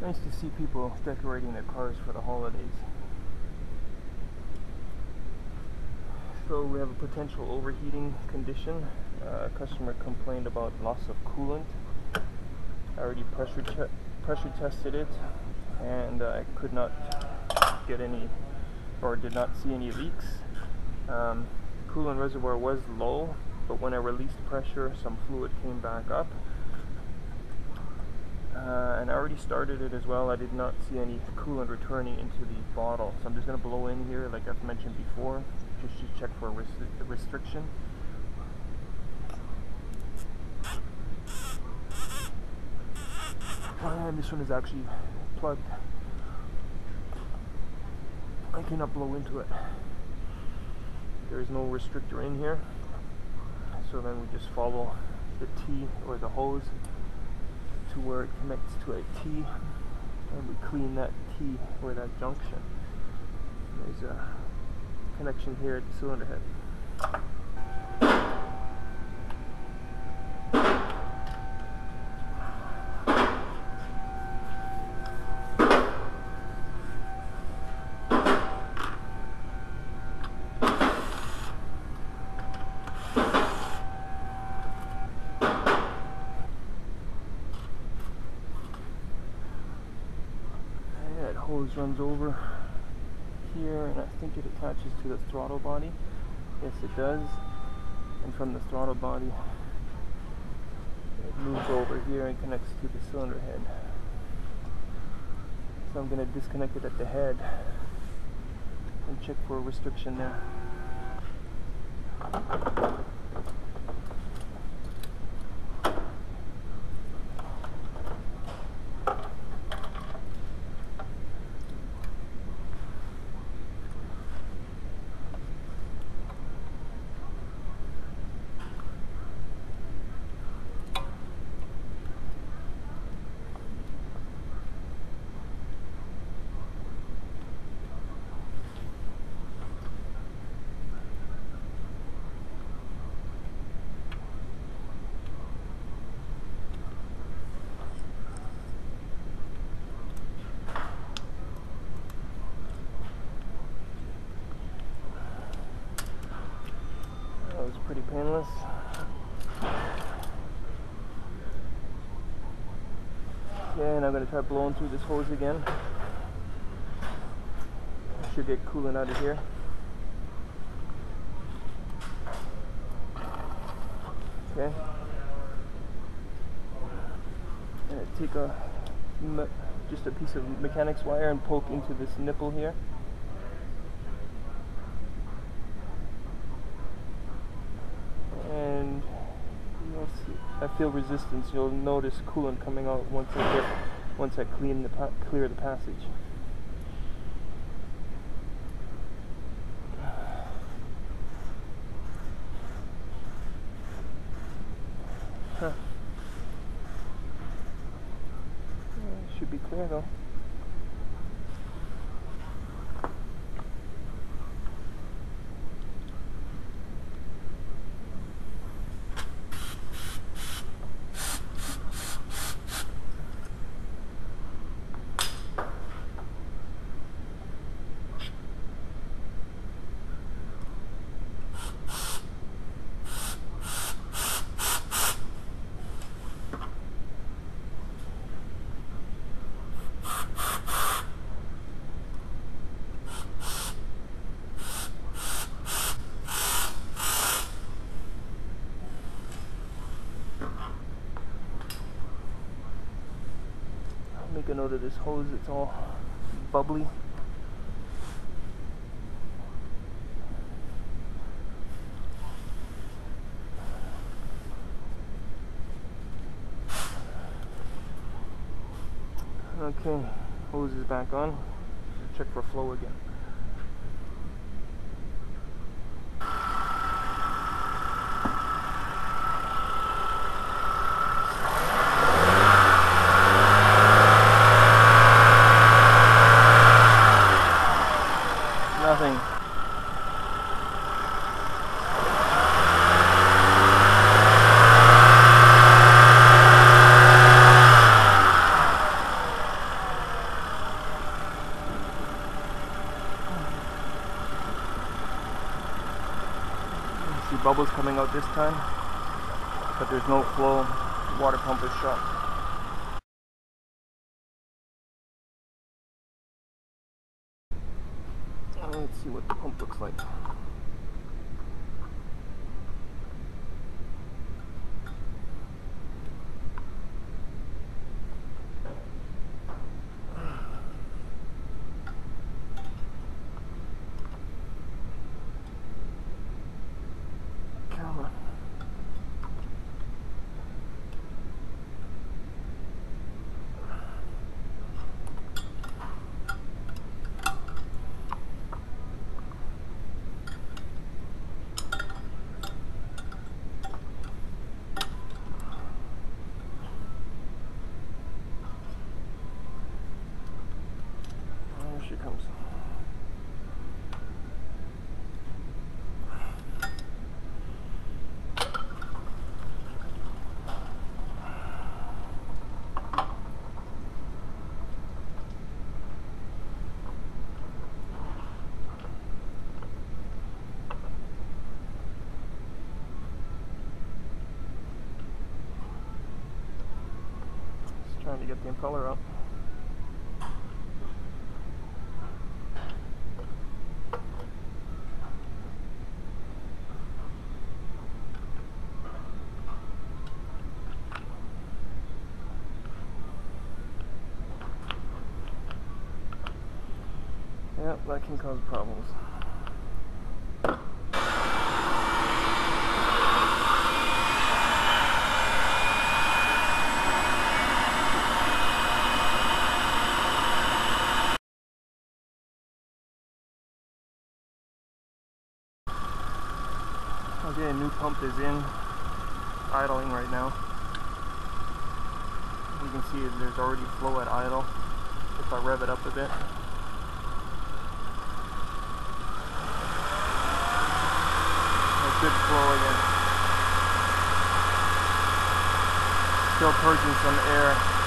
Nice to see people decorating their cars for the holidays. So we have a potential overheating condition. A customer complained about loss of coolant. I already pressure tested it, and I could not get any, or did not see any leaks. Coolant reservoir was low, but when I released pressure, some fluid came back up. And I already started it as well. I did not see any coolant returning into the bottle, so I'm just going to blow in here like I've mentioned before, just to check for a restriction. And this one is actually plugged. I cannot blow into it. There is no restrictor in here, so then we just follow the T or the hose to where it connects to a T, and we clean that T or that junction. There's a connection here at the cylinder head. Hose runs over here, and I think it attaches to the throttle body. Yes, it does. And from the throttle body, it moves over here and connects to the cylinder head. So I'm going to disconnect it at the head and check for a restriction there. Pretty painless. Okay, and I'm going to try blowing through this hose again. I should get coolant out of here. Okay. And I take just a piece of mechanics wire and poke into this nipple here. I feel resistance. You'll notice coolant coming out once I clear the passage. Huh. Yeah, should be clear though. Make a note of this hose, it's all bubbly. Okay, hose is back on. Check for flow again. Nothing. out this time, but there's no flow. Water pump is shut. Let's see what the pump looks like. Camera. Here she comes. Just trying to get the impeller up. Yep, that can cause problems. Okay, a new pump is in, idling right now. You can see there's already flow at idle if I rev it up a bit. Good flow again. Still purging some air.